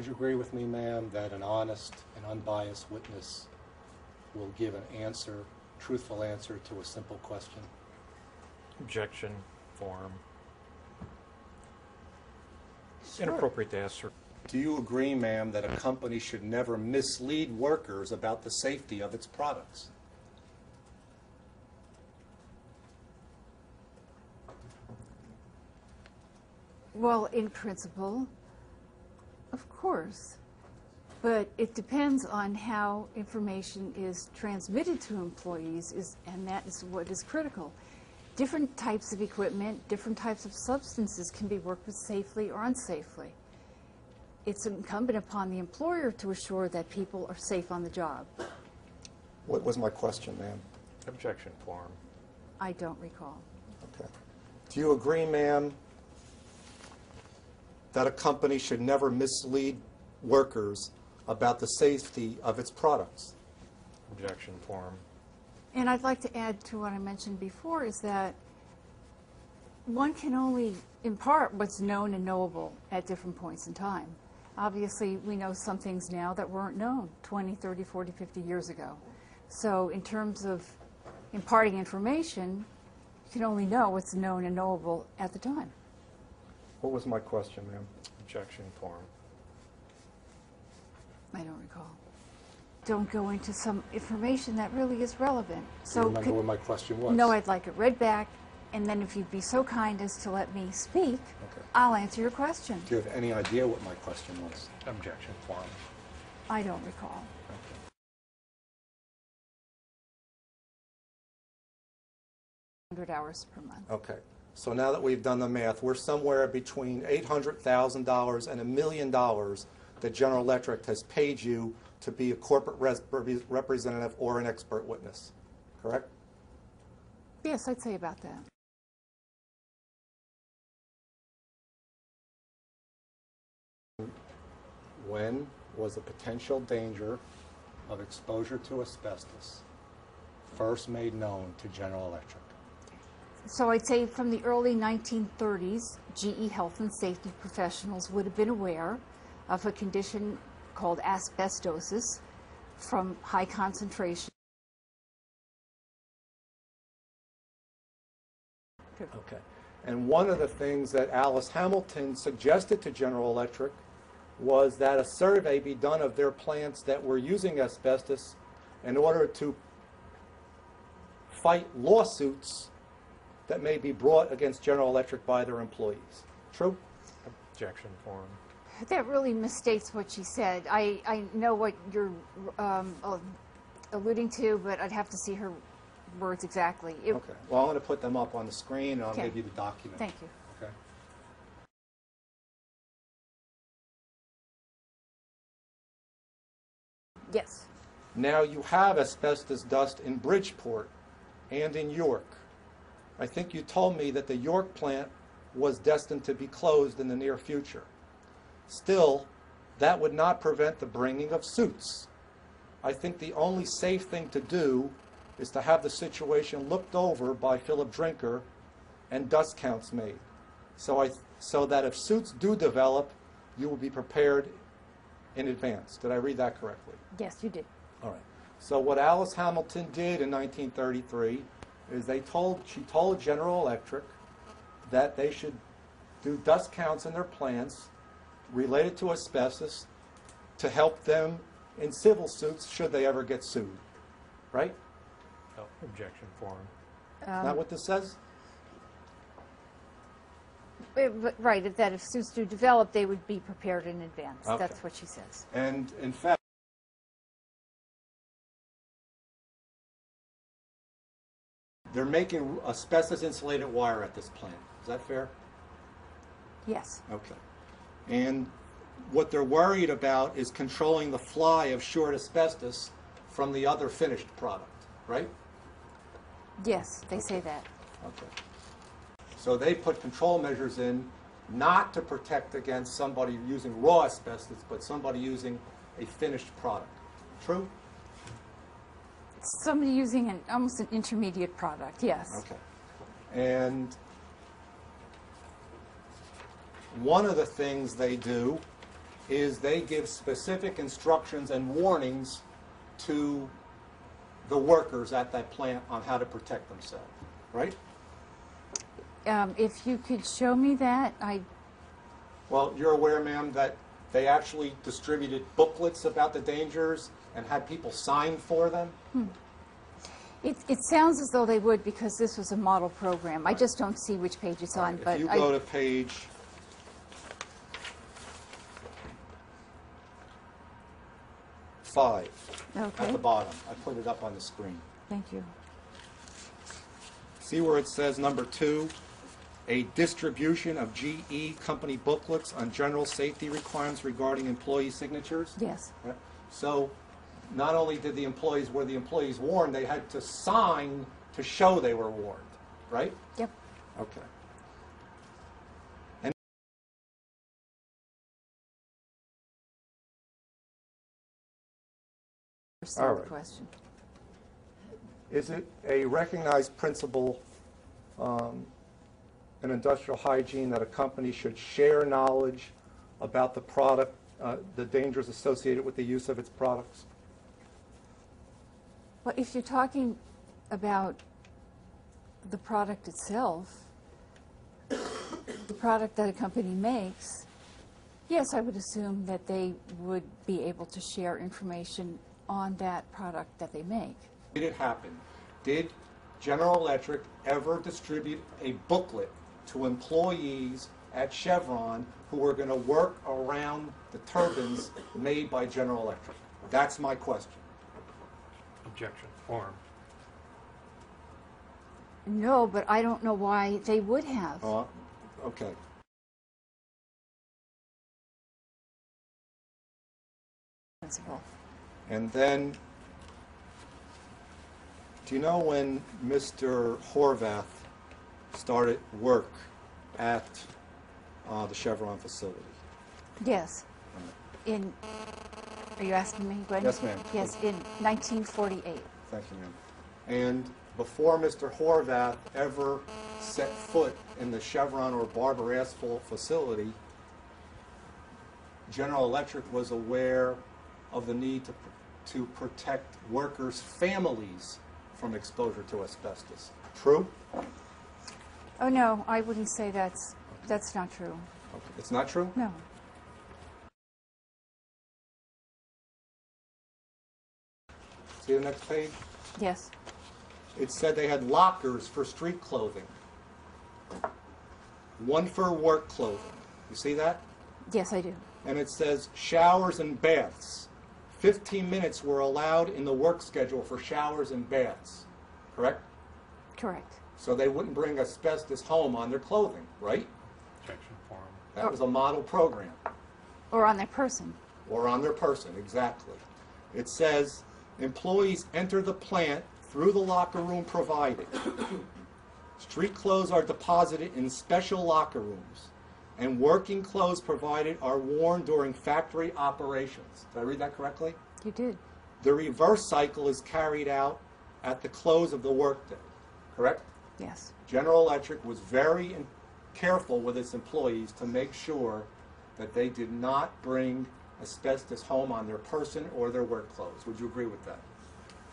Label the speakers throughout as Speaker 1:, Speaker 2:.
Speaker 1: Would you agree with me, ma'am, that an honest and unbiased witness will give an answer, truthful answer to a simple question?
Speaker 2: Objection form.
Speaker 3: Sure.
Speaker 2: Inappropriate to ask her.
Speaker 1: Do you agree, ma'am, that a company should never mislead workers about the safety of its products?
Speaker 3: Well, in principle, of course. But it depends on how information is transmitted to employees, and that is what is critical. Different types of equipment, different types of substances can be worked with safely or unsafely. It's incumbent upon the employer to assure that people are safe on the job.
Speaker 4: What was my question, ma'am?
Speaker 2: Objection form.
Speaker 3: I don't recall.
Speaker 4: Okay. Do you agree, ma'am, that a company should never mislead workers about the safety of its products?
Speaker 2: Objection form.
Speaker 3: And I'd like to add to what I mentioned before is that one can only impart what's known and knowable at different points in time. Obviously, we know some things now that weren't known 20, 30, 40, 50 years ago. So in terms of imparting information, you can only know what's known and knowable at the time.
Speaker 4: What was my question, ma'am?
Speaker 2: Objection form.
Speaker 3: I don't recall. Don't go into some information that really is relevant.
Speaker 1: Do you remember what my question was?
Speaker 3: No, I'd like it read back, and then if you'd be so kind as to let me speak,
Speaker 1: Okay.
Speaker 3: I'll answer your question.
Speaker 1: Do you have any idea what my question was?
Speaker 2: Objection form.
Speaker 3: I don't recall. 100 hours per month.
Speaker 4: Okay. So now that we've done the math, we're somewhere between $800,000 and $1 million that General Electric has paid you to be a corporate representative or an expert witness, correct?
Speaker 3: Yes, I'd say about that.
Speaker 1: When was the potential danger of exposure to asbestos first made known to General Electric?
Speaker 3: So I'd say from the early 1930s, GE health and safety professionals would have been aware of a condition called asbestosis from high concentration.
Speaker 4: Okay. And one of the things that Alice Hamilton suggested to General Electric was that a survey be done of their plants that were using asbestos in order to fight lawsuits that may be brought against General Electric by their employees. True?
Speaker 2: Objection form.
Speaker 3: That really misstates what she said. I know what you're alluding to, but I'd have to see her words exactly.
Speaker 4: Okay. Well, I'm going to put them up on the screen, and I'll
Speaker 3: Okay.
Speaker 4: give you the document.
Speaker 3: Thank you.
Speaker 1: Okay.
Speaker 3: Yes.
Speaker 4: Now you have asbestos dust in Bridgeport and in York. I think you told me that the York plant was destined to be closed in the near future. Still, that would not prevent the bringing of suits. I think the only safe thing to do is to have the situation looked over by Philip Drinker and dust counts made, so that if suits do develop, you will be prepared in advance. Did I read that correctly?
Speaker 3: Yes, you did.
Speaker 4: All right. So what Alice Hamilton did in 1933 is she told General Electric that they should do dust counts in their plants related to asbestos to help them in civil suits should they ever get sued. Right?
Speaker 2: Oh, objection form.
Speaker 4: Isn't that what this says?
Speaker 3: Right, that if suits do develop, they would be prepared in advance.
Speaker 4: Okay.
Speaker 3: That's what she says.
Speaker 4: And in fact, they're making asbestos insulated wire at this plant. Is that fair?
Speaker 3: Yes.
Speaker 4: Okay. And what they're worried about is controlling the fly of short asbestos from the other finished product, right?
Speaker 3: Yes, they say that.
Speaker 4: Okay. So they put control measures in not to protect against somebody using raw asbestos, but somebody using a finished product. True?
Speaker 3: Somebody using almost an intermediate product, yes.
Speaker 4: Okay. And one of the things they do is they give specific instructions and warnings to the workers at that plant on how to protect themselves, right?
Speaker 3: If you could show me that,
Speaker 4: Well, you're aware, ma'am, that they actually distributed booklets about the dangers and had people sign for them?
Speaker 3: it sounds as though they would, because this was a model program. I just don't see which page it's on. But
Speaker 4: If you go to page 5
Speaker 3: Okay.
Speaker 4: at the bottom. I put it up on the screen.
Speaker 3: Thank you.
Speaker 4: See where it says number 2, a distribution of GE company booklets on general safety requirements regarding employee signatures?
Speaker 3: Yes.
Speaker 4: Yeah. So not only were the employees warned, they had to sign to show they were warned, right?
Speaker 3: Yep.
Speaker 4: Okay. All right.
Speaker 3: Question.
Speaker 4: Is it a recognized principle in industrial hygiene that a company should share knowledge about the product, the dangers associated with the use of its products?
Speaker 3: Well, if you're talking about the product itself, the product that a company makes, yes, I would assume that they would be able to share information on that product that they make.
Speaker 4: Did it happen? Did General Electric ever distribute a booklet to employees at Chevron who were going to work around the turbines made by General Electric? That's my question.
Speaker 2: Objection form.
Speaker 3: No, but I don't know why they would have.
Speaker 4: Okay.
Speaker 3: Principle.
Speaker 4: And then, do you know when Mr. Horvath started work at the Chevron facility?
Speaker 3: Yes. Are you asking me, Gwen?
Speaker 4: Yes, ma'am.
Speaker 3: Yes, in 1948.
Speaker 4: Thank you, ma'am. And before Mr. Horvath ever set foot in the Chevron or Barber Asphalt facility, General Electric was aware of the need to protect workers' families from exposure to asbestos. True?
Speaker 3: Oh, no, I wouldn't say that's not true.
Speaker 4: Okay. It's not true?
Speaker 3: No.
Speaker 4: See the next page?
Speaker 3: Yes.
Speaker 4: It said they had lockers for street clothing. One for work clothing. You see that?
Speaker 3: Yes, I do.
Speaker 4: And it says showers and baths. 15 minutes were allowed in the work schedule for showers and baths. Correct?
Speaker 3: Correct.
Speaker 4: So they wouldn't bring asbestos home on their clothing, right?
Speaker 2: Objection form.
Speaker 4: That was a model program.
Speaker 3: Or on their person.
Speaker 4: Or on their person, exactly. It says employees enter the plant through the locker room provided. Street clothes are deposited in special locker rooms, and working clothes provided are worn during factory operations. Did I read that correctly?
Speaker 3: You did.
Speaker 4: The reverse cycle is carried out at the close of the workday, correct?
Speaker 3: Yes.
Speaker 4: General Electric was very careful with its employees to make sure that they did not bring asbestos home on their person or their work clothes. Would you agree with that?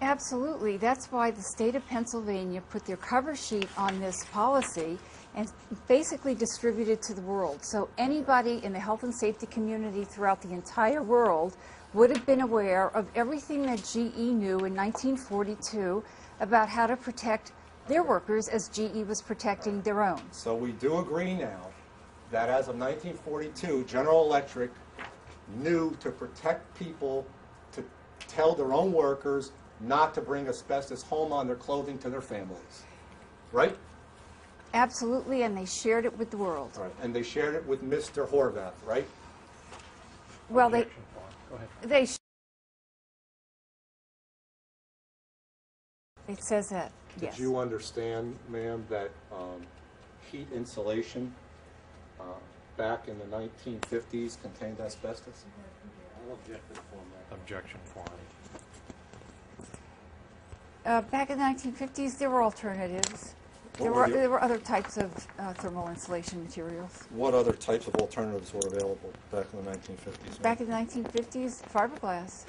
Speaker 3: Absolutely. That's why the state of Pennsylvania put their cover sheet on this policy and basically distributed to the world. So anybody in the health and safety community throughout the entire world would have been aware of everything that GE knew in 1942 about how to protect their workers as GE was protecting their own.
Speaker 4: So we do agree now that as of 1942, General Electric knew to protect people, to tell their own workers not to bring asbestos home on their clothing to their families. Right?
Speaker 3: Absolutely, and they shared it with the world.
Speaker 4: All right. And they shared it with Mr. Horvath, right?
Speaker 3: Well,
Speaker 2: Objection form. Go ahead.
Speaker 3: It says that, yes.
Speaker 1: Did you understand, ma'am, that heat insulation back in the 1950s contained asbestos?
Speaker 2: Objection form.
Speaker 3: Back in the 1950s, there were alternatives. There were other types of thermal insulation materials.
Speaker 4: What other types of alternatives were available back in the 1950s?
Speaker 3: Back in the 1950s, fiberglass.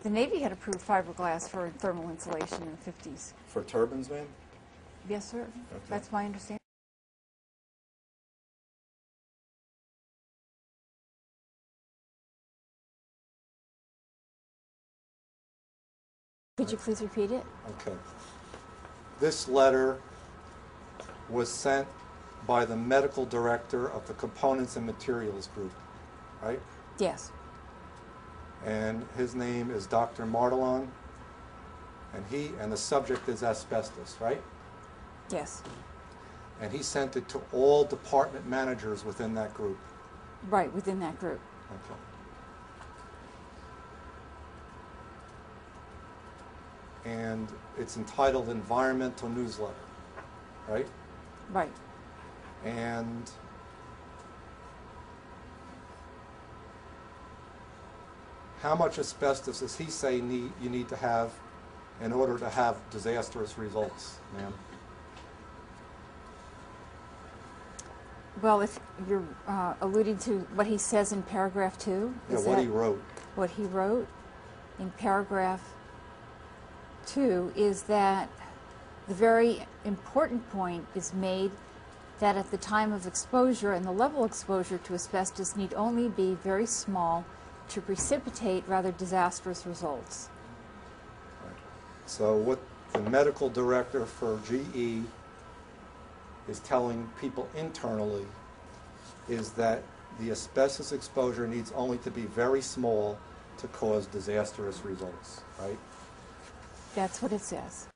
Speaker 3: The Navy had approved fiberglass for thermal insulation in the 50s.
Speaker 4: For turbines, ma'am?
Speaker 3: Yes, sir.
Speaker 4: Okay.
Speaker 3: That's my understanding. Could you please repeat it?
Speaker 4: Okay. This letter was sent by the medical director of the Components and Materials Group, right?
Speaker 3: Yes.
Speaker 4: And his name is Dr. Martelon, and the subject is asbestos, right?
Speaker 3: Yes.
Speaker 4: And he sent it to all department managers within that group.
Speaker 3: Right, within that group.
Speaker 4: Okay. And it's entitled Environmental Newsletter, right?
Speaker 3: Right.
Speaker 4: And how much asbestos does he say you need to have in order to have disastrous results, ma'am?
Speaker 3: Well, if you're alluding to what he says in paragraph 2,
Speaker 4: Yeah,
Speaker 3: is
Speaker 4: what
Speaker 3: that
Speaker 4: he wrote.
Speaker 3: what he wrote in paragraph 2 is that the very important point is made that at the time of exposure and the level exposure to asbestos need only be very small to precipitate rather disastrous results.
Speaker 4: Right. So what the medical director for GE is telling people internally is that the asbestos exposure needs only to be very small to cause disastrous results, right?
Speaker 3: That's what it says.